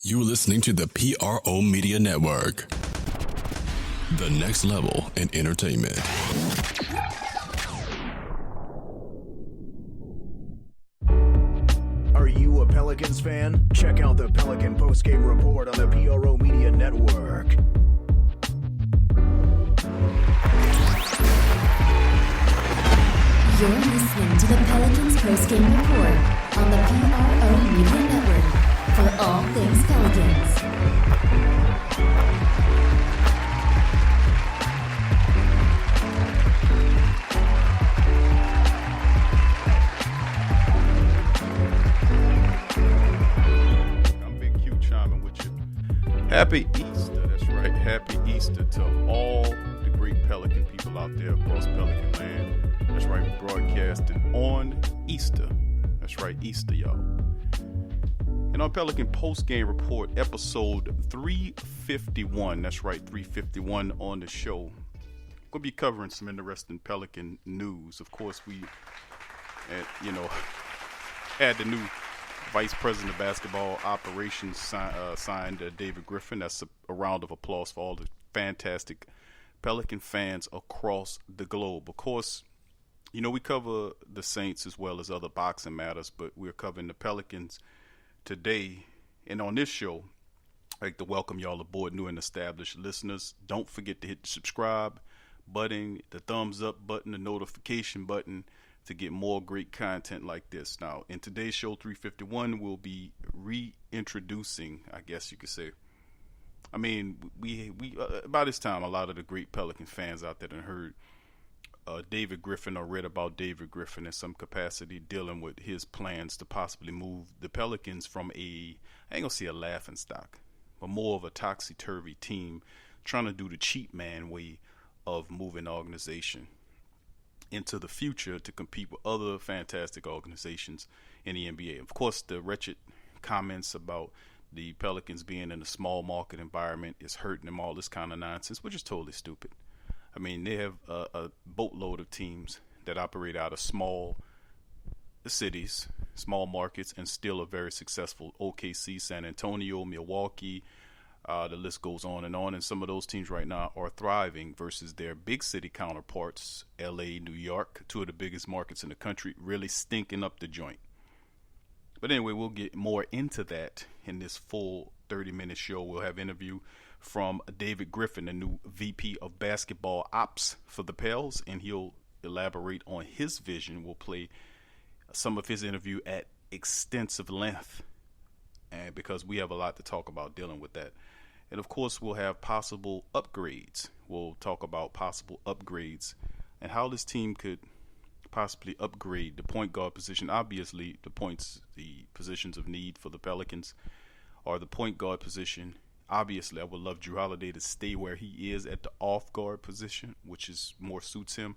You're listening to the PRO Media Network. The next level in entertainment. Are you a Pelicans fan? Check out the Pelican postgame report on the PRO Media Network. You're listening to the Pelicans postgame report on the PRO Media Network for all things Pelicans. I'm Big Q chiming with you. Happy Easter, that's right. Happy Easter to all the great Pelican people out there across Pelican land. That's right, we're broadcasting on Easter. That's right, Easter, y'all. And on Pelican Postgame Report, episode 351. That's right, 351 on the show. We'll be covering some interesting Pelican news. Of course, we, had the new Vice President of Basketball Operations signed David Griffin. That's a round of applause for all the fantastic Pelican fans across the globe. Of course, we cover the Saints as well as other boxing matters, but we're covering the Pelicans today. And on this show, I'd like to welcome y'all aboard, new and established listeners. Don't forget to hit the subscribe button, the thumbs up button, the notification button to get more great content like this. Now, in today's show 351, we'll be reintroducing, I guess you could say. I mean, we by this time, a lot of the great Pelican fans out there have heard David Griffin or read about David Griffin in some capacity, dealing with his plans to possibly move the Pelicans from I ain't gonna say a laughingstock, but more of a topsy-turvy team, trying to do the cheap man way of moving the organization into the future to compete with other fantastic organizations in the NBA. Of course, the wretched comments about the Pelicans being in a small market environment is hurting them, all this kind of nonsense, which is totally stupid. I mean, they have a boatload of teams that operate out of small cities, small markets, and still are very successful. OKC, San Antonio, Milwaukee, the list goes on. And some of those teams right now are thriving versus their big city counterparts, LA, New York, two of the biggest markets in the country, really stinking up the joint. But anyway, we'll get more into that in this full 30-minute show. We'll have interview from David Griffin, the new VP of Basketball Ops for the Pels, and he'll elaborate on his vision. We'll play some of his interview at extensive length, and because we have a lot to talk about dealing with that. And of course, we'll have possible upgrades. We'll talk about possible upgrades and how this team could possibly upgrade the point guard position. Obviously, the positions of need for the Pelicans are the point guard position. Obviously, I would love Drew Holiday to stay where he is at the off guard position, which is more suits him.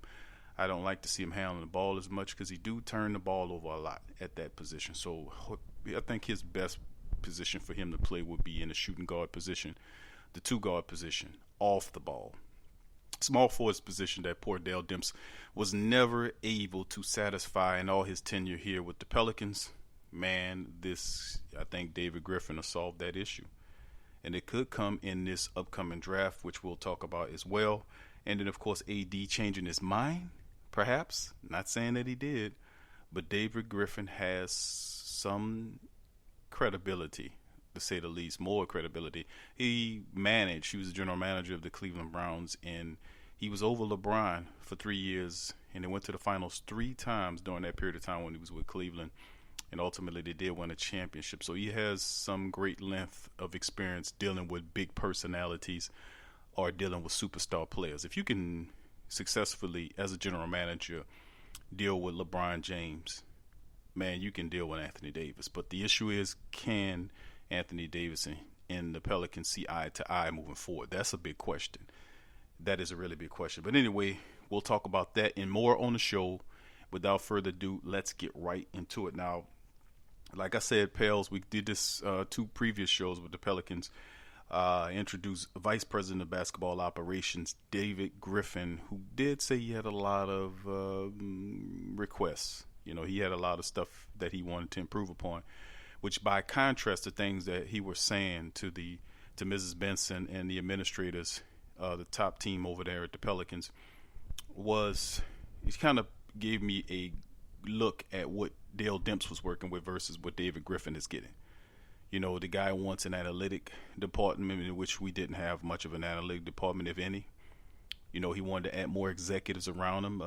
I don't like to see him handling the ball as much because he do turn the ball over a lot at that position. So I think his best position for him to play would be in the shooting guard position, the two guard position, off the ball. Small forward's position that poor Dale Demps was never able to satisfy in all his tenure here with the Pelicans. Man, I think David Griffin will solve that issue. And it could come in this upcoming draft, which we'll talk about as well. And then, of course, AD changing his mind, perhaps. Not saying that he did. But David Griffin has some credibility, to say the least, more credibility. He was the general manager of the Cleveland Browns, and he was over LeBron for 3 years. And they went to the finals 3 times during that period of time when he was with Cleveland. And ultimately, they did win a championship. So he has some great length of experience dealing with big personalities or dealing with superstar players. If you can successfully, as a general manager, deal with LeBron James, man, you can deal with Anthony Davis. But the issue is, can Anthony Davis and the Pelicans see eye to eye moving forward? That's a big question. That is a really big question. But anyway, we'll talk about that and more on the show. Without further ado, let's get right into it. Now, like I said, Pels, we did this 2 previous shows with the Pelicans. Introduced Vice President of Basketball Operations, David Griffin, who did say he had a lot of requests. He had a lot of stuff that he wanted to improve upon. which by contrast to things that he was saying to Mrs. Benson and the administrators, the top team over there at the Pelicans, was he kind of gave me a look at what Dale Demps was working with versus what David Griffin is getting. You know, the guy wants an analytic department in which we didn't have much of an analytic department, if any. You know, he wanted to add more executives around him.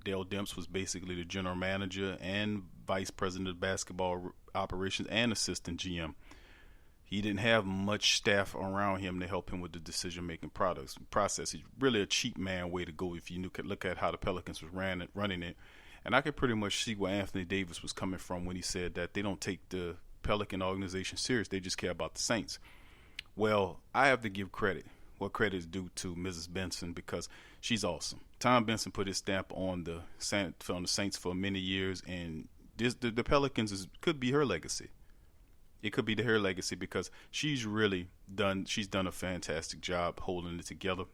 Dale Demps was basically the general manager and vice president of basketball operations and assistant GM. He didn't have much staff around him to help him with the decision-making process. He's really a cheap man way to go if you look at how the Pelicans was running it. And I could pretty much see where Anthony Davis was coming from when he said that they don't take the Pelican organization serious. They just care about the Saints. Well, I have to give credit. What credit is due to Mrs. Benson because she's awesome. Tom Benson put his stamp on the Saints for many years, and the Pelicans could be her legacy. It could be her legacy because she's done a fantastic job holding it together,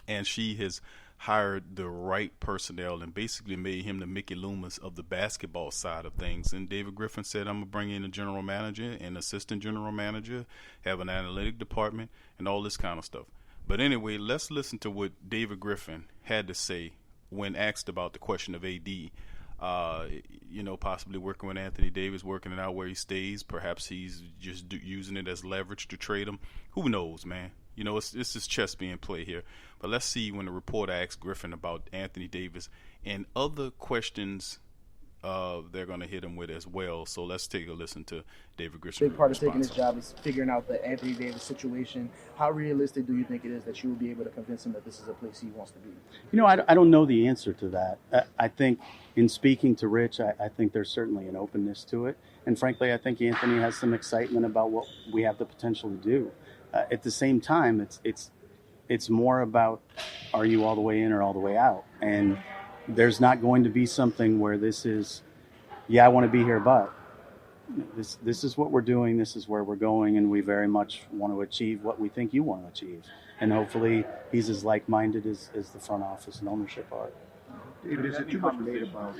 and she has hired the right personnel and basically made him the Mickey Loomis of the basketball side of things. And David Griffin said, I'm going to bring in a general manager and assistant general manager, have an analytic department, and all this kind of stuff. But anyway, let's listen to what David Griffin had to say when asked about the question of AD. Possibly working with Anthony Davis, working it out where he stays. Perhaps he's just using it as leverage to trade him. Who knows, man? You know, it's just chess being played here. But let's see when the reporter asked Griffin about Anthony Davis and other questions they're going to hit him with as well. So let's take a listen to David Griffin. Big part of taking this job is figuring out the Anthony Davis situation. How realistic do you think it is that you will be able to convince him that this is a place he wants to be? You know, I don't know the answer to that. I think in speaking to Rich, I think there's certainly an openness to it. And frankly, I think Anthony has some excitement about what we have the potential to do. At the same time, it's more about, are you all the way in or all the way out? And there's not going to be something where this is, I want to be here, but this is what we're doing, this is where we're going, and we very much want to achieve what we think you want to achieve. And hopefully he's as like-minded as the front office and ownership are. David, is it too much made about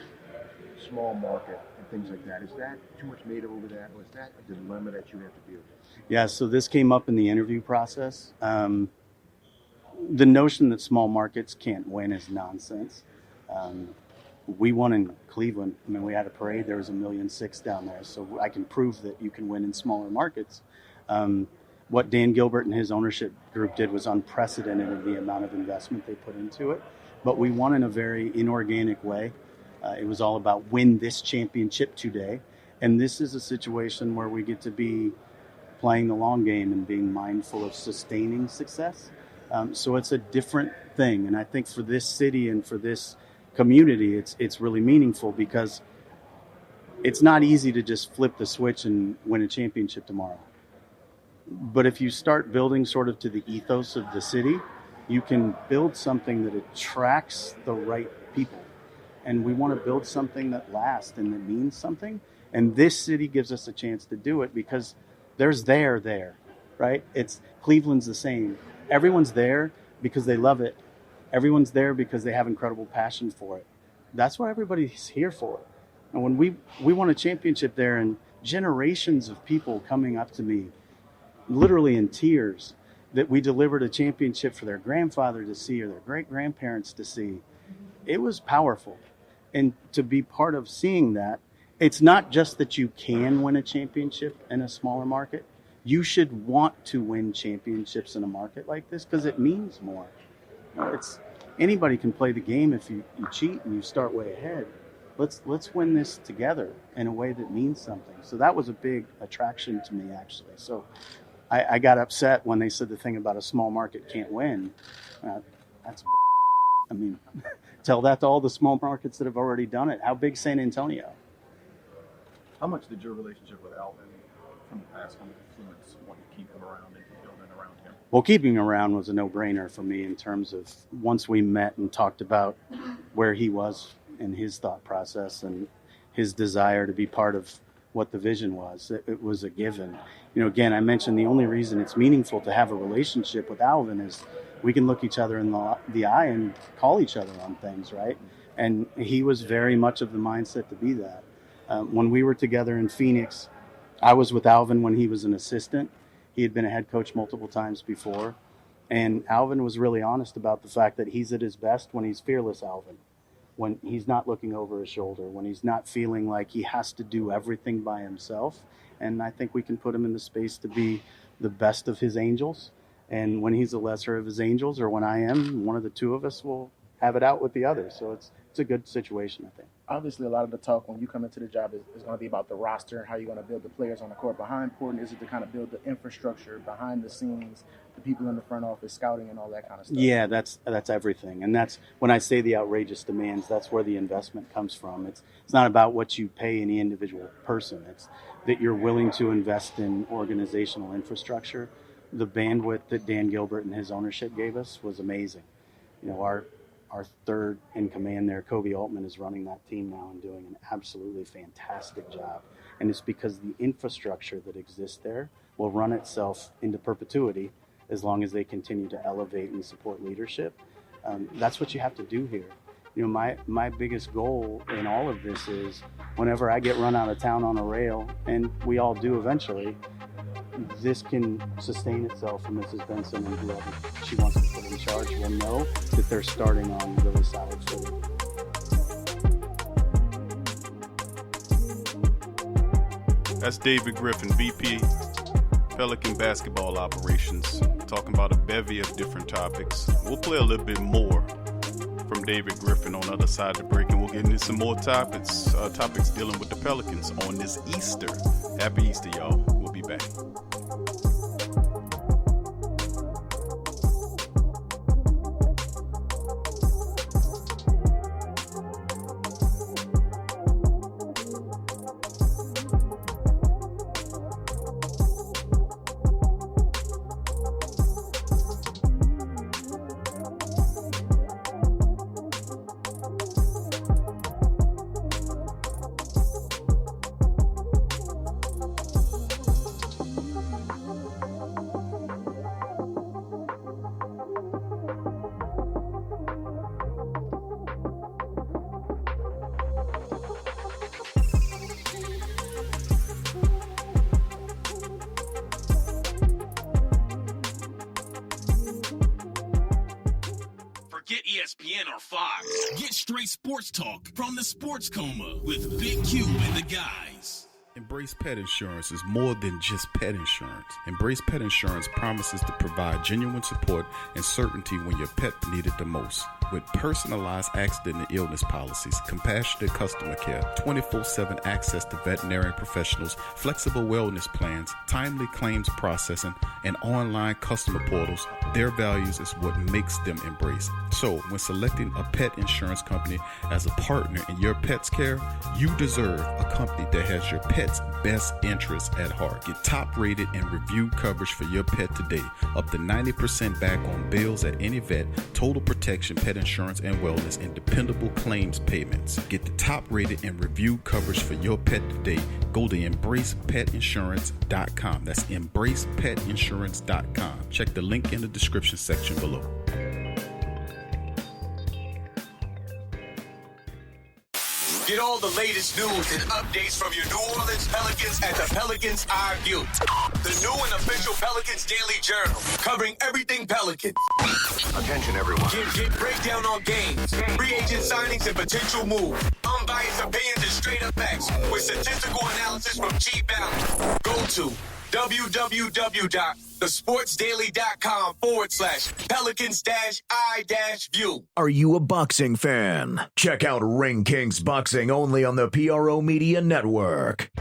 small market and things like that? Is that too much made over that, or is that a dilemma that you have to deal with? Yeah, so this came up in the interview process. The notion that small markets can't win is nonsense. We won in Cleveland. I mean, we had a parade. There was 1.6 million down there. So I can prove that you can win in smaller markets. What Dan Gilbert and his ownership group did was unprecedented in the amount of investment they put into it. But we won in a very inorganic way. It was all about win this championship today. And this is a situation where we get to be playing the long game and being mindful of sustaining success. So it's a different thing. And I think for this city and for this community, it's really meaningful because it's not easy to just flip the switch and win a championship tomorrow. But if you start building sort of to the ethos of the city, you can build something that attracts the right people. And we want to build something that lasts and that means something. And this city gives us a chance to do it because there's there, right? Cleveland's the same. Everyone's there because they love it. Everyone's there because they have incredible passion for it. That's what everybody's here for. And when we won a championship there, and generations of people coming up to me, literally in tears, that we delivered a championship for their grandfather to see or their great-grandparents to see, it was powerful. And to be part of seeing that, it's not just that you can win a championship in a smaller market. You should want to win championships in a market like this because it means more. Anybody can play the game if you cheat and you start way ahead. Let's win this together in a way that means something. So that was a big attraction to me, actually. So I got upset when they said the thing about a small market can't win. Tell that to all the small markets that have already done it. How big's San Antonio? How much did your relationship with Alvin from the past influence wanting to keep him around and building around him? Well, keeping him around was a no-brainer for me in terms of once we met and talked about where he was in his thought process and his desire to be part of what the vision was. It was a given. You know, again, I mentioned the only reason it's meaningful to have a relationship with Alvin is we can look each other in the eye and call each other on things, right? And he was very much of the mindset to be that. When we were together in Phoenix, I was with Alvin when he was an assistant. He had been a head coach multiple times before. And Alvin was really honest about the fact that he's at his best when he's fearless Alvin, when he's not looking over his shoulder, when he's not feeling like he has to do everything by himself. And I think we can put him in the space to be the best of his angels. And when he's the lesser of his angels, or when I am, one of the two of us will have it out with the other. So it's a good situation, I think. Obviously, a lot of the talk when you come into the job is going to be about the roster and how you're going to build the players on the court. But how important is it to kind of build the infrastructure behind the scenes, the people in the front office, scouting and all that kind of stuff? Yeah, that's everything. And that's when I say the outrageous demands, that's where the investment comes from. It's not about what you pay any individual person. It's that you're willing to invest in organizational infrastructure. The bandwidth that Dan Gilbert and his ownership gave us was amazing. You know, our third in command there, Kobe Altman, is running that team now and doing an absolutely fantastic job. And it's because the infrastructure that exists there will run itself into perpetuity as long as they continue to elevate and support leadership. That's what you have to do here. You know, my biggest goal in all of this is whenever I get run out of town on a rail, and we all do eventually, this can sustain itself, and Mrs. Benson and whoever she wants to put in charge will know that they're starting on really solid footing. That's David Griffin, VP, Pelican basketball operations, talking about a bevy of different topics. We'll play a little bit more from David Griffin on the other side of the break, and we'll get into some more topics dealing with the Pelicans on this Easter. Happy Easter, y'all. We'll be back. Get ESPN or Fox. Get straight sports talk from the Sports Coma with Big Q and the guys. Embrace Pet Insurance is more than just pet insurance. Embrace Pet Insurance promises to provide genuine support and certainty when your pet needs it the most. With personalized accident and illness policies, compassionate customer care, 24/7 access to veterinary professionals, flexible wellness plans, timely claims processing, and online customer portals, their values is what makes them Embrace. So, when selecting a pet insurance company as a partner in your pet's care, you deserve a company that has your pet's best interests at heart. Get top-rated and reviewed coverage for your pet today. Up to 90% back on bills at any vet, total protection, pet insurance and wellness, and dependable claims payments. Get the top-rated and reviewed coverage for your pet today. Go to EmbracePetInsurance.com. That's EmbracePetInsurance.com. Check the link in the description section below. Get all the latest news and updates from your New Orleans Pelicans at the Pelicans Eye View, the new and official Pelicans Daily Journal, covering everything Pelicans. Attention, everyone. Get breakdown on games, free agent signings and potential moves, unbiased opinions and straight up facts with statistical analysis from G Balance. Go to www.thesportsdaily.com/Pelicans-I-View. Are you a boxing fan? Check out Ring Kings Boxing only on the PRO Media Network.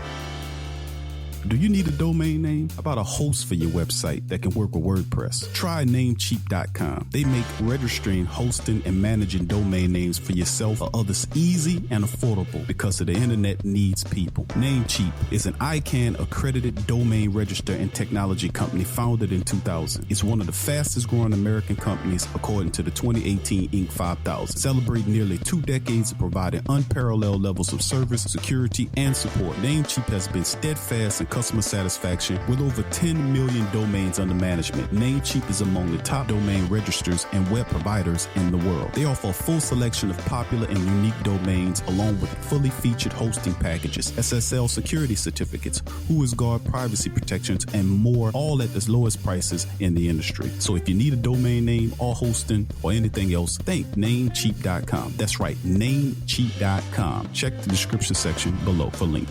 Do you need a domain name? How about a host for your website that can work with WordPress? Try Namecheap.com. They make registering, hosting, and managing domain names for yourself or others easy and affordable because the internet needs people. Namecheap is an ICANN accredited domain register and technology company founded in 2000. It's one of the fastest growing American companies according to the 2018 Inc. 5000. Celebrating nearly 2 decades of providing unparalleled levels of service, security, and support. Namecheap has been steadfast and customer satisfaction with over 10 million domains under management. Namecheap is among the top domain registers and web providers in the world. They offer a full selection of popular and unique domains along with fully featured hosting packages, SSL security certificates, WhoisGuard privacy protections, and more, all at the lowest prices in the industry. So if you need a domain name or hosting or anything else, think Namecheap.com. That's right, Namecheap.com. Check the description section below for link.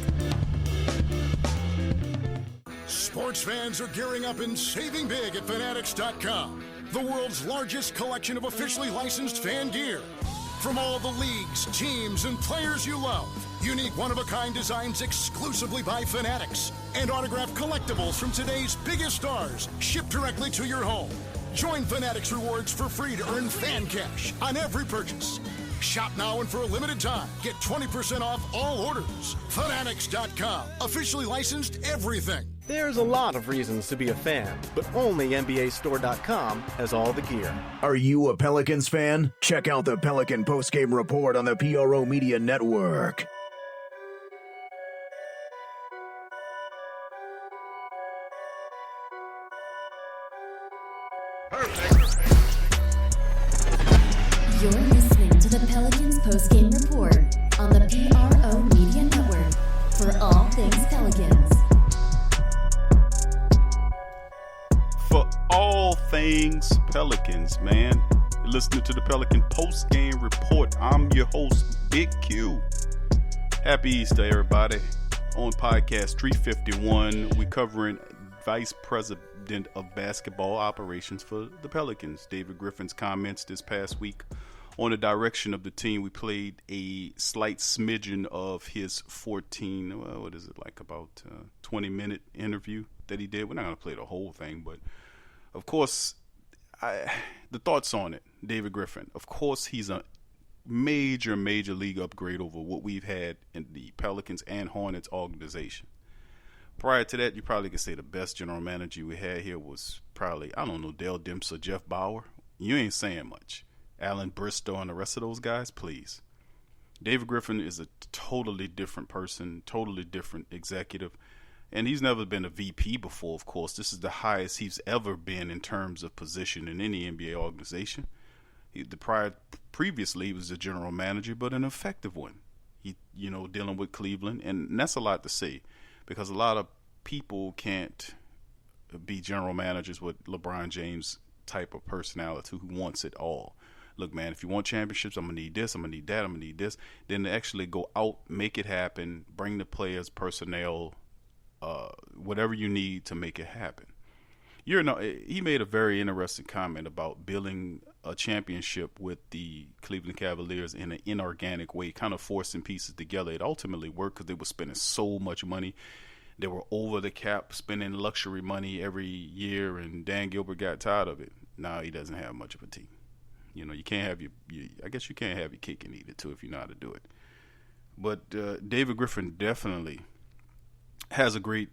Sports fans are gearing up and saving big at Fanatics.com, the world's largest collection of officially licensed fan gear. From all the leagues, teams, and players you love, unique one-of-a-kind designs exclusively by Fanatics, and autographed collectibles from today's biggest stars shipped directly to your home. Join Fanatics Rewards for free to earn fan cash on every purchase. Shop now and for a limited time, get 20% off all orders. Fanatics.com, officially licensed everything. There's a lot of reasons to be a fan, but only NBAStore.com has all the gear. Are you a Pelicans fan? Check out the Pelican postgame report on the PRO Media Network. You're listening to the Pelicans postgame report on the PRO Media Network for all things Pelicans. For all things Pelicans, man. You're listening to the Pelican postgame report. I'm your host, Big Q. Happy Easter, everybody. On podcast 351, we're covering Vice President of Basketball Operations for the Pelicans, David Griffin's comments this past week on the direction of the team. We played a slight smidgen of his 20-minute interview that he did. We're not going to play the whole thing, but of course, the thoughts on it, David Griffin. Of course, he's a major league upgrade over what we've had in the Pelicans and Hornets organization. Prior to that, you probably could say the best general manager we had here was probably, I don't know, Dale Demps or Jeff Bauer. You ain't saying much. Alan Bristow and the rest of those guys, please. David Griffin is a totally different person, totally different executive, and he's never been a VP before, of course. This is the highest he's ever been in terms of position in any NBA organization. Previously, he was a general manager, but an effective one. Dealing with Cleveland, and that's a lot to say because a lot of people can't be general managers with LeBron James type of personality who wants it all. Look, man, if you want championships, I'm going to need this, I'm going to need that, I'm going to need this. Then to actually go out, make it happen, bring the players, personnel, whatever you need to make it happen. He made a very interesting comment about building a championship with the Cleveland Cavaliers in an inorganic way, kind of forcing pieces together. It ultimately worked because they were spending so much money. They were over the cap, spending luxury money every year, and Dan Gilbert got tired of it. Now he doesn't have much of a team. You can't have I guess you can't have your cake and eat it too if you know how to do it. But David Griffin definitely has a great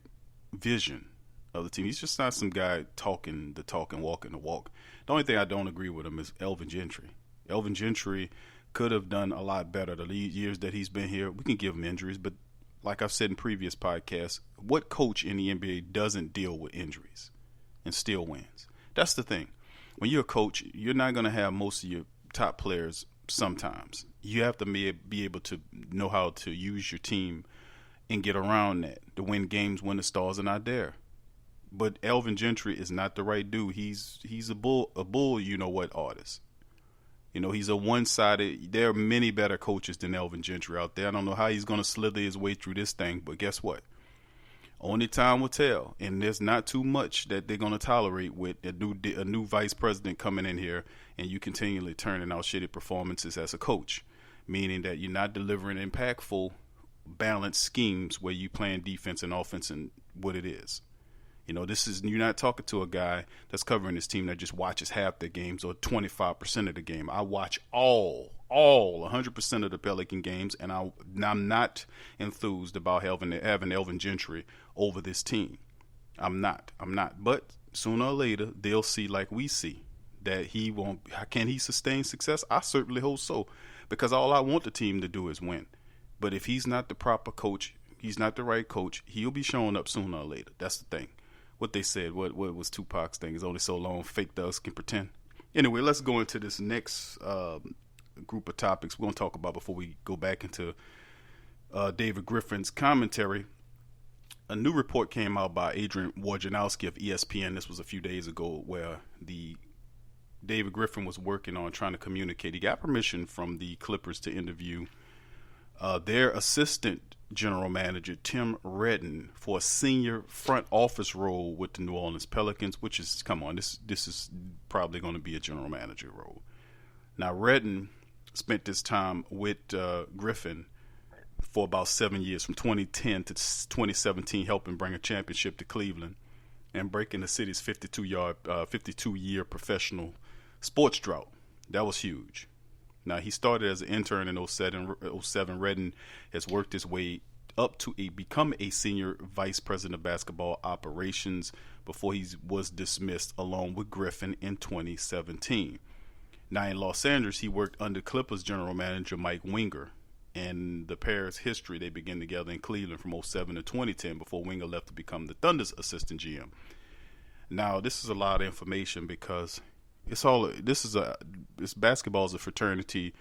vision of the team. He's just not some guy talking the talk and walking the walk. The only thing I don't agree with him is Elvin Gentry. Elvin Gentry could have done a lot better the years that he's been here. We can give him injuries, but like I've said in previous podcasts, what coach in the NBA doesn't deal with injuries and still wins? That's the thing. When you're a coach, you're not going to have most of your top players sometimes. You have to be able to know how to use your team and get around that to win games when the stars are not there. But Elvin Gentry is not the right dude. He's a bull, artist. He's a one-sided. There are many better coaches than Elvin Gentry out there. I don't know how he's going to slither his way through this thing, but guess what? Only time will tell, and there's not too much that they're going to tolerate with a new vice president coming in here and you continually turning out shitty performances as a coach, meaning that you're not delivering impactful, balanced schemes where you playing defense and offense and what it is. You're not talking to a guy that's covering his team that just watches half the games or 25% of the game. I watch all 100% of the Pelican games, and I'm not enthused about having Elvin Gentry over this team. I'm not. But sooner or later, they'll see like we see that he won't. Can he sustain success? I certainly hope so, because all I want the team to do is win. But if he's not the proper coach, He's not the right coach. He'll be showing up sooner or later. That's the thing. What they said, what was Tupac's thing, is only so long fake thugs can pretend. Anyway, let's go into this next group of topics we're going to talk about before we go back into David Griffin's commentary. A new report came out by Adrian Wojnarowski of ESPN. This was a few days ago, where David Griffin was working on trying to communicate. He got permission from the Clippers to interview their assistant general manager, Tim Redden, for a senior front office role with the New Orleans Pelicans, which is, come on, this is probably going to be a general manager role. Now, Redden spent this time with Griffin for about 7 years, from 2010 to 2017, helping bring a championship to Cleveland and breaking the city's 52-year professional sports drought. That was huge. Now, he started as an intern in 07. Redden has worked his way up to become a senior vice president of basketball operations before he was dismissed along with Griffin in 2017. Now, in Los Angeles, he worked under Clippers general manager Mike Winger. And the pair's history, they began together in Cleveland from 07 to 2010 before Winger left to become the Thunder's assistant GM. Now, this is a lot of information because basketball is a fraternity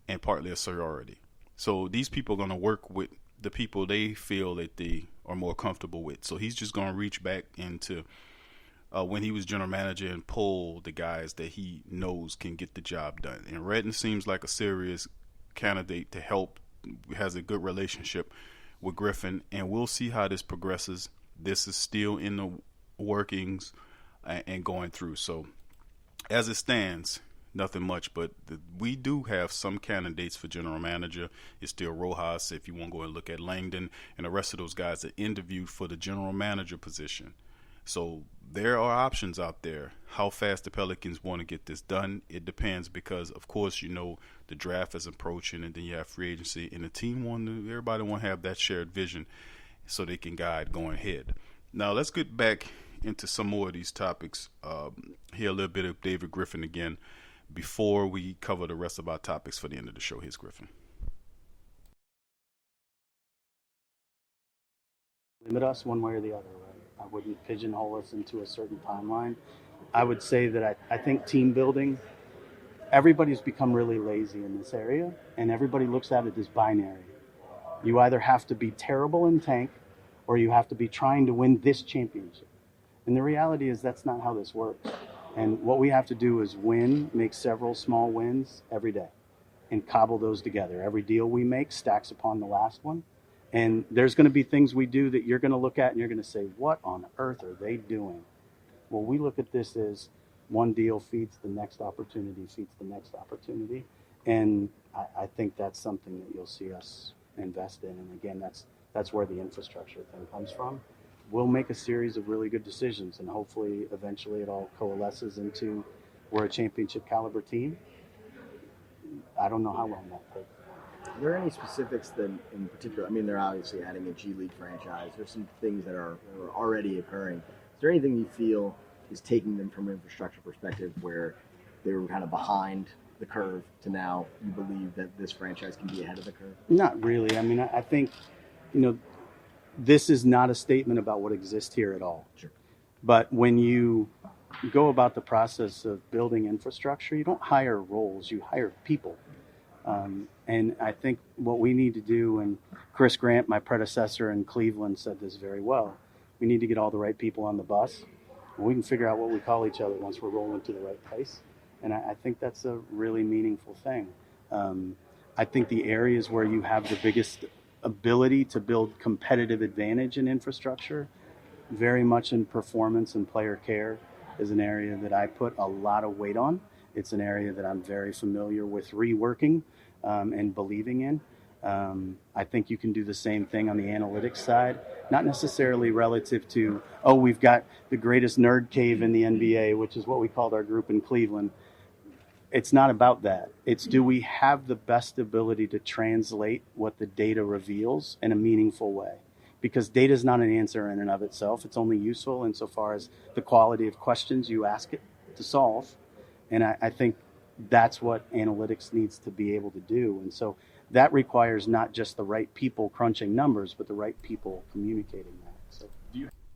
and partly a sorority. So these people are going to work with the people they feel that they are more comfortable with. So he's just going to reach back into when he was general manager and pull the guys that he knows can get the job done. And Redden seems like a serious candidate to help, has a good relationship with Griffin, and we'll see how this progresses. This is still in the workings and going through. So as it stands, nothing much, but we do have some candidates for general manager. It's still Rojas, if you want to go and look at Langdon and the rest of those guys that interviewed for the general manager position. So there are options out there. How fast the Pelicans want to get this done, it depends, because of course, the draft is approaching, and then you have free agency, and the team everybody want to have that shared vision so they can guide going ahead. Now let's get back into some more of these topics. Hear a little bit of David Griffin again before we cover the rest of our topics for the end of the show. Here's Griffin. Limit us one way or the other, right? I wouldn't pigeonhole us into a certain timeline. I would say that I think team building, everybody's become really lazy in this area, and everybody looks at it as binary. You either have to be terrible and tank, or you have to be trying to win this championship. And the reality is that's not how this works. And what we have to do is make several small wins every day, and cobble those together. Every deal we make stacks upon the last one. And there's going to be things we do that you're going to look at and you're going to say, what on earth are they doing? Well, we look at this as one deal feeds the next opportunity, And I think that's something that you'll see us invest in. And again, that's where the infrastructure thing comes from. We'll make a series of really good decisions, and hopefully eventually it all coalesces into we're a championship caliber team. I don't know how long that takes. Are there any specifics that in particular, they're obviously adding a G League franchise. There's some things that are already occurring. Is there anything you feel is taking them from an infrastructure perspective where they were kind of behind the curve to now you believe that this franchise can be ahead of the curve? Not really. I think, this is not a statement about what exists here at all. Sure. But when you go about the process of building infrastructure, you don't hire roles, you hire people. And I think what we need to do, and Chris Grant, my predecessor in Cleveland, said this very well, we need to get all the right people on the bus, and we can figure out what we call each other once we're rolling to the right place. And I think that's a really meaningful thing. I think the areas where you have the biggest ability to build competitive advantage in infrastructure, very much in performance and player care, is an area that I put a lot of weight on. It's an area that I'm very familiar with reworking and believing in. I think you can do the same thing on the analytics side, not necessarily relative to, we've got the greatest nerd cave in the NBA, which is what we called our group in Cleveland. It's not about that. It's, do we have the best ability to translate what the data reveals in a meaningful way? Because data is not an answer in and of itself. It's only useful insofar as the quality of questions you ask it to solve. And I think that's what analytics needs to be able to do. And so that requires not just the right people crunching numbers, but the right people communicating that. So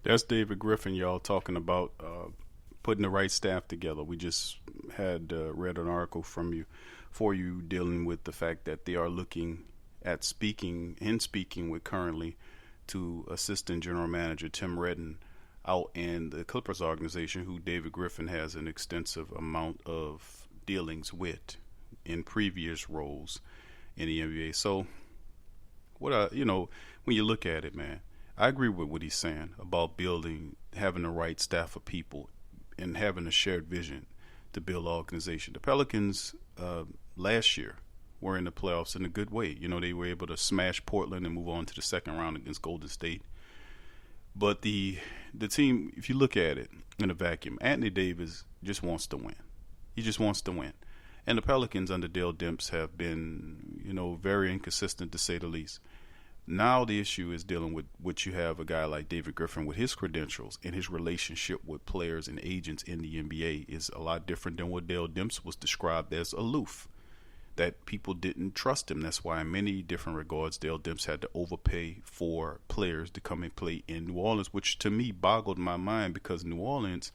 that's David Griffin, y'all, talking about putting the right staff together. We just had read an article for you dealing with the fact that they are looking at speaking with currently to assistant general manager Tim Redden out in the Clippers organization, who David Griffin has an extensive amount of dealings with in previous roles in the NBA. So when you look at it, man, I agree with what he's saying about having the right staff of people and having a shared vision to build an organization. The Pelicans last year were in the playoffs in a good way. They were able to smash Portland and move on to the second round against Golden State. But the team, if you look at it in a vacuum, Anthony Davis just wants to win. He just wants to win. And the Pelicans under Dale Demps have been, very inconsistent, to say the least. Now the issue is dealing with what you have a guy like David Griffin with his credentials and his relationship with players and agents in the NBA is a lot different than what Dale Demps was described as aloof, that people didn't trust him. That's why in many different regards Dale Demps had to overpay for players to come and play in New Orleans, which to me boggled my mind because New Orleans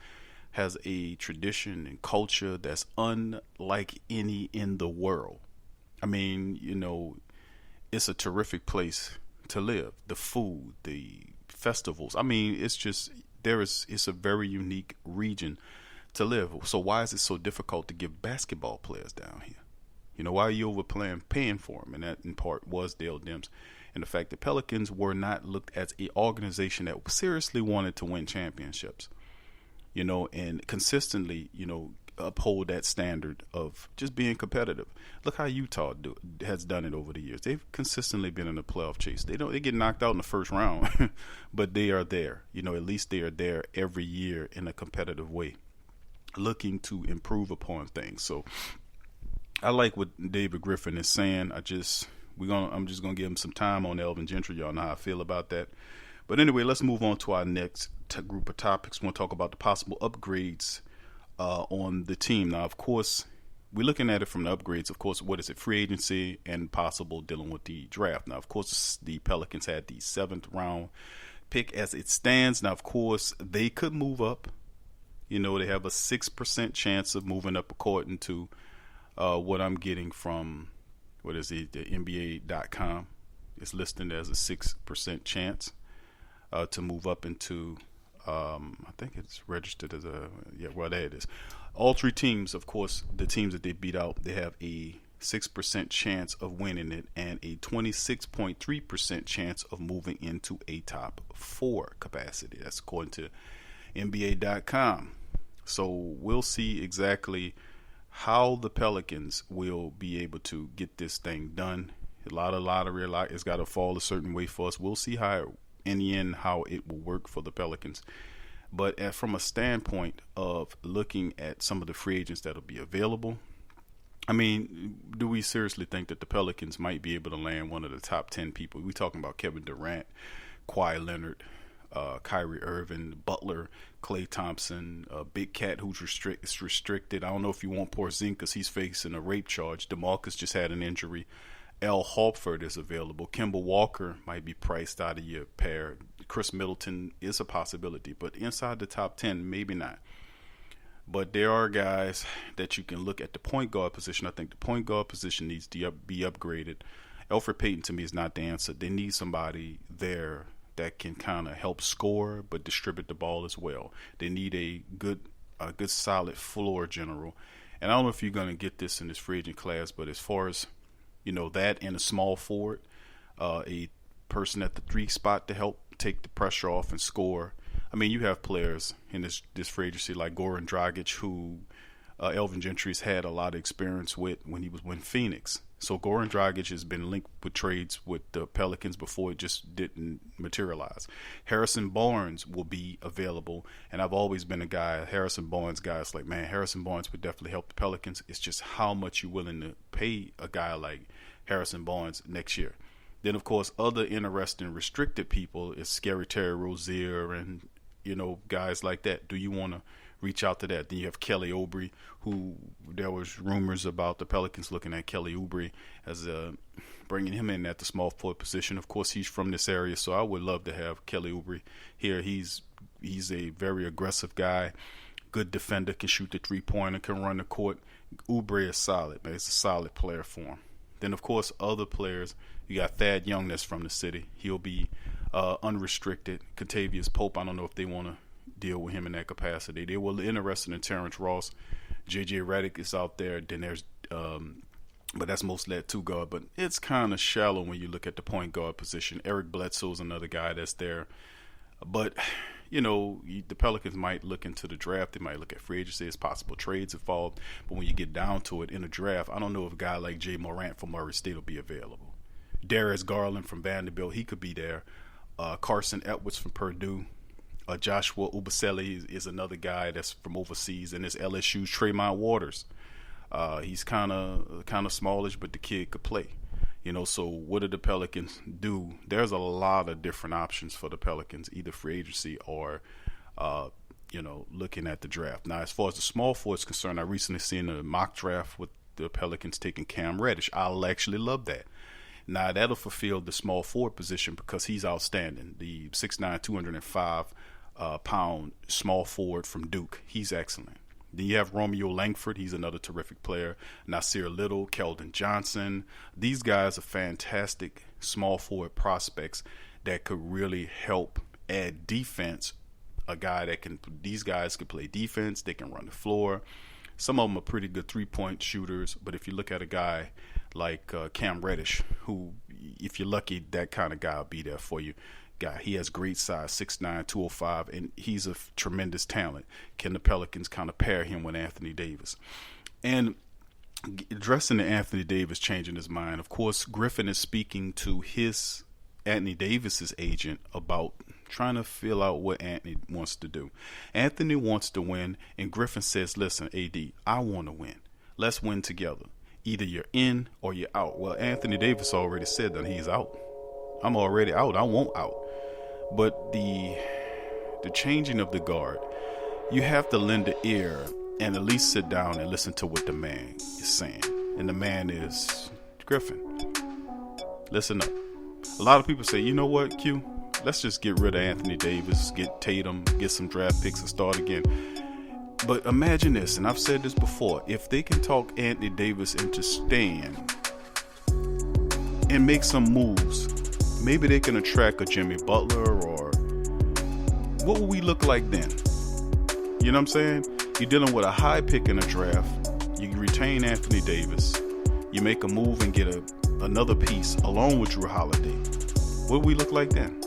has a tradition and culture that's unlike any in the world. I mean, it's a terrific place to live. The food, the festivals. I mean, it's a very unique region to live. So why is it so difficult to get basketball players down here? Why are you paying for them? And that in part was Dale Demps. And the fact that Pelicans were not looked as an organization that seriously wanted to win championships, and consistently, uphold that standard of just being competitive. Look how Utah has done it over the years. They've consistently been in the playoff chase. They get knocked out in the first round, but they are there. At least they are there every year in a competitive way, looking to improve upon things. So I like what David Griffin is saying. I'm just gonna give him some time on Elvin Gentry. Y'all know how I feel about that. But anyway, let's move on to our next group of topics. We'll talk about the possible upgrades on the team. Now, of course, we're looking at it from the upgrades. Of course, what is it? Free agency and possible dealing with the draft. Now, of course, the Pelicans had the 7th round pick as it stands. Now, of course, they could move up. They have a 6% chance of moving up according to what I'm getting from, the NBA.com. It's listed as a 6% chance to move up into, I think it's registered as there it is. All 3 teams, of course, the teams that they beat out, they have a 6% chance of winning it and a 26.3% chance of moving into a top 4 capacity. That's according to NBA.com. So we'll see exactly how the Pelicans will be able to get this thing done. A lot of lottery, it's got to fall a certain way for us. We'll see how it will work for the Pelicans. But from a standpoint of looking at some of the free agents that will be available, I mean, do we seriously think that the Pelicans might be able to land one of the top 10 people? We're talking about Kevin Durant, Kawhi Leonard, Kyrie Irving, Butler, Klay Thompson, Big Cat, who's restricted. I don't know if you want Porzingis because he's facing a rape charge. DeMarcus just had an injury. Al Horford is available. Kemba Walker might be priced out of your pair. Chris Middleton is a possibility, but inside the top 10, maybe not. But there are guys that you can look at the point guard position. I think the point guard position needs to be upgraded. Elfrid Payton, to me, is not the answer. They need somebody there that can kind of help score but distribute the ball as well. They need a good solid floor general. And I don't know if you're going to get this in this free agent class, but as far as that and a small forward, a person at the 3 spot to help take the pressure off and score. I mean, you have players in this free agency like Goran Dragic, who Elvin Gentry's had a lot of experience with when he was with Phoenix. So Goran Dragic has been linked with trades with the Pelicans before it just didn't materialize. Harrison Barnes will be available, and I've always been Harrison Barnes guy. It's like, man, Harrison Barnes would definitely help the Pelicans. It's just how much you're willing to pay a guy like Harrison Barnes next year. Then, of course, other interesting restricted people is Scary Terry Rozier and guys like that? Do you want to reach out to that? Then you have Kelly Oubre, who there was rumors about the Pelicans looking at Kelly Oubre as bringing him in at the small forward position. Of course, he's from this area, so I would love to have Kelly Oubre here. He's a very aggressive guy, good defender, can shoot the three-pointer, can run the court. Oubre is solid, man. It's a solid player for him. Then, of course, other players. You got Thad Young that's from the city. He'll be unrestricted. Kentavious Pope, I don't know if they want to deal with him in that capacity. They were interested in Terrence Ross. J.J. Redick is out there. Then there's but that's mostly at two guard. But it's kind of shallow when you look at the point guard position. Eric Bledsoe's another guy that's there. But, the Pelicans might look into the draft. They might look at free agency. There's possible trades involved. But when you get down to it in a draft, I don't know if a guy like Jay Morant from Murray State will be available. Darius Garland from Vanderbilt, he could be there. Carson Edwards from Purdue. Joshua Ubaseli is another guy that's from overseas. And there's LSU's Tremont Waters. He's kind of smallish, but the kid could play. So what do the Pelicans do? There's a lot of different options for the Pelicans, either free agency or, looking at the draft. Now, as far as the small forward is concerned, I recently seen a mock draft with the Pelicans taking Cam Reddish. I'll actually love that. Now, that'll fulfill the small forward position because he's outstanding. The 6'9", 205-pound small forward from Duke. He's excellent. Then you have Romeo Langford. He's another terrific player. Nasir Little, Keldon Johnson. These guys are fantastic small forward prospects that could really help add defense. These guys can play defense. They can run the floor. Some of them are pretty good three-point shooters. But if you look at a guy like Cam Reddish, who, if you're lucky, that kind of guy will be there for you. He has great size, 6'9", 205, and he's a tremendous talent. Can the Pelicans kind of pair him with Anthony Davis? And addressing the Anthony Davis changing his mind, of course, Griffin is speaking to Anthony Davis's agent about trying to feel out what Anthony wants to do. Anthony wants to win, and Griffin says, listen, AD, I want to win. Let's win together. Either you're in or you're out. Well, Anthony Davis already said that he's out. I'm already out. I won't out. But the changing of the guard, you have to lend an ear and at least sit down and listen to what the man is saying. And the man is Griffin. Listen up. A lot of people say, you know what, Q? Let's just get rid of Anthony Davis, get Tatum, get some draft picks and start again. But imagine this, and I've said this before, if they can talk Anthony Davis into staying and make some moves, maybe they can attract a Jimmy Butler, or what will we look like then? You know what I'm saying? You're dealing with a high pick in a draft. You retain Anthony Davis. You make a move and get another piece along with Drew Holiday. What will we look like then?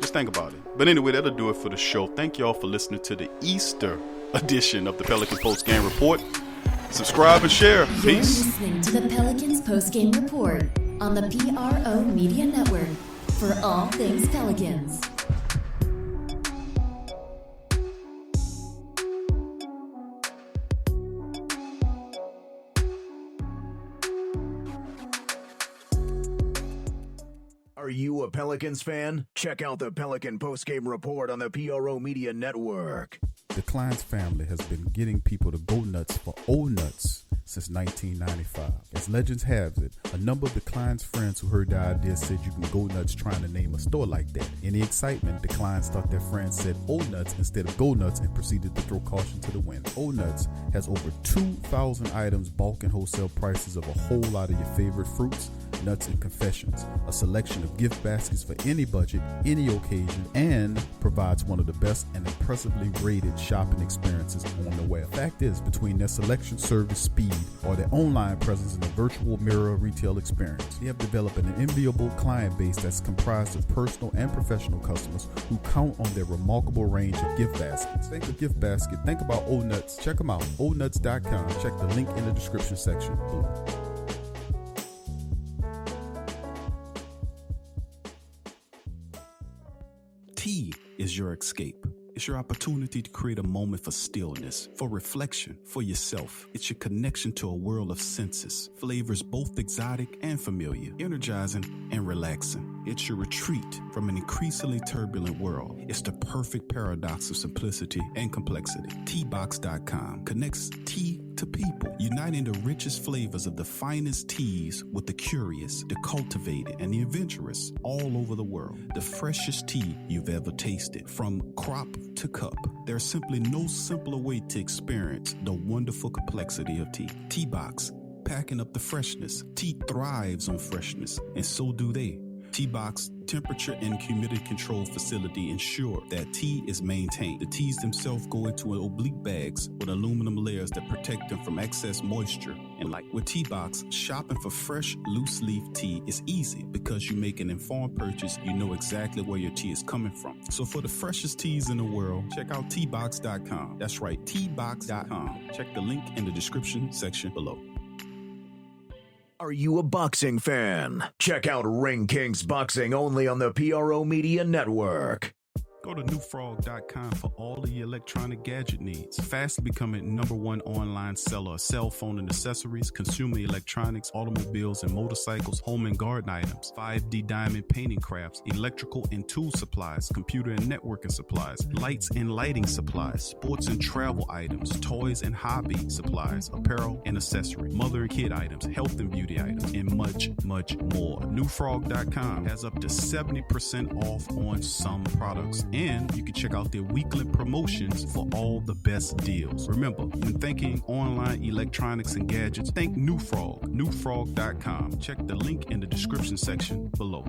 Just think about it. But anyway, that'll do it for the show. Thank y'all for listening to the Easter edition of the Pelicans Post Game Report. Subscribe and share. Peace. You're listening to the Pelicans Post Game Report on the PRO Media Network for all things Pelicans. Are you a Pelicans fan? Check out the Pelican Postgame Report on the PRO Media Network. The Kleins family has been getting people to go nuts for old nuts since 1995. As legends have it, a number of the Kleins friends who heard the idea said you can go nuts trying to name a store like that. In the excitement, the Kleins thought their friends said old nuts instead of go nuts and proceeded to throw caution to the wind. Old Nuts has over 2,000 items, bulk and wholesale prices of a whole lot of your favorite fruits, nuts, and confections, a selection of gift baskets for any budget, any occasion, and provides one of the best and impressively rated shopping experiences on the web. Fact is, between their selection, service, speed, or their online presence in the virtual mirror retail experience, they have developed an enviable client base that's comprised of personal and professional customers who count on their remarkable range of gift baskets. Think of gift basket, think about Old Nuts. Check them out, oldnuts.com. Check the link in the description section below. Tea is your escape. It's your opportunity to create a moment for stillness, for reflection, for yourself. It's your connection to a world of senses, flavors both exotic and familiar, energizing and relaxing. It's your retreat from an increasingly turbulent world. It's the perfect paradox of simplicity and complexity. Teabox.com connects tea to people, uniting the richest flavors of the finest teas with the curious, the cultivated, and the adventurous all over the world. The freshest tea you've ever tasted, from crop to cup. There's simply no simpler way to experience the wonderful complexity of tea. Teabox, packing up the freshness. Tea thrives on freshness, and so do they. Teabox temperature and humidity control facility ensure that tea is maintained. The teas themselves go into oblique bags with aluminum layers that protect them from excess moisture and light. With Teabox, shopping for fresh, loose leaf tea is easy because you make an informed purchase. You know exactly where your tea is coming from. So for the freshest teas in the world, check out Teabox.com. That's right, Teabox.com. Check the link in the description section below. Are you a boxing fan? Check out Ring Kings Boxing only on the PRO Media Network. Go to newfrog.com for all of your electronic gadget needs. Fast becoming #1 online seller of cell phone and accessories, consumer electronics, automobiles and motorcycles, home and garden items, 5D diamond painting crafts, electrical and tool supplies, computer and networking supplies, lights and lighting supplies, sports and travel items, toys and hobby supplies, apparel and accessory, mother and kid items, health and beauty items, and much, much more. Newfrog.com has up to 70% off on some products. And you can check out their weekly promotions for all the best deals. Remember, when thinking online electronics and gadgets, think New Frog. Newfrog.com. Check the link in the description section below.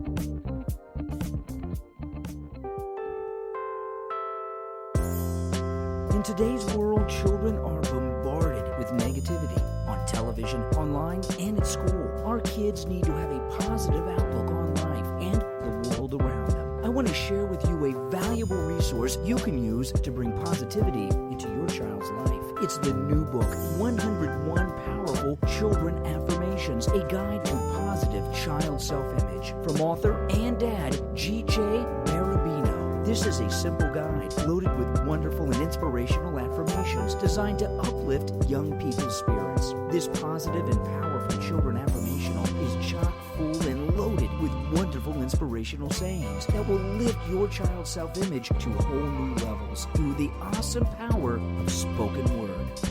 In today's world, children are bombarded with negativity on television, online, and at school. Our kids need to have a positive outlook on life and the world around them. I want to share with you a valuable resource you can use to bring positivity into your child's life. It's the new book, 101 Powerful Children Affirmations, a guide to positive child self-image, from author and dad, G.J. Barabino. This is a simple guide loaded with wonderful and inspirational affirmations designed to uplift young people's spirits. This positive and powerful children affirmational is chock full and loaded with wonderful inspirational sayings that will lift your child's self-image to whole new levels through the awesome power of spoken word.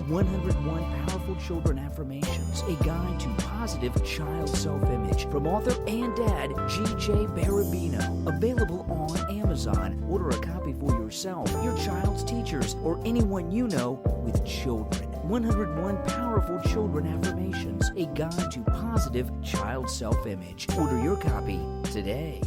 101 Powerful Children Affirmations, a guide to positive child self-image, from author and dad G.J. Barabino. Available on Amazon. Order a copy for yourself, your child's teachers, or anyone you know with children. 101 Powerful Children Affirmations, a guide to positive child self-image. Order your copy today.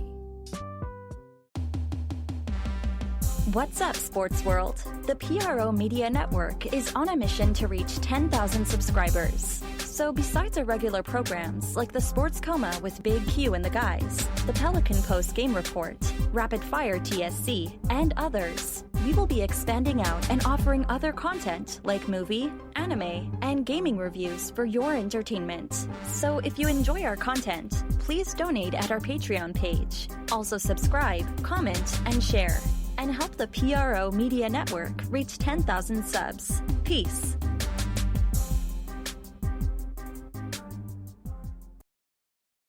What's up, sports world? The PRO Media Network is on a mission to reach 10,000 subscribers. So besides our regular programs like the Sports Coma with Big Q and the guys, the Pelican Post Game Report, Rapid Fire TSC, and others, we will be expanding out and offering other content like movie, anime, and gaming reviews for your entertainment. So if you enjoy our content, please donate at our Patreon page. Also subscribe, comment, and share. And help the PRO Media Network reach 10,000 subs. Peace.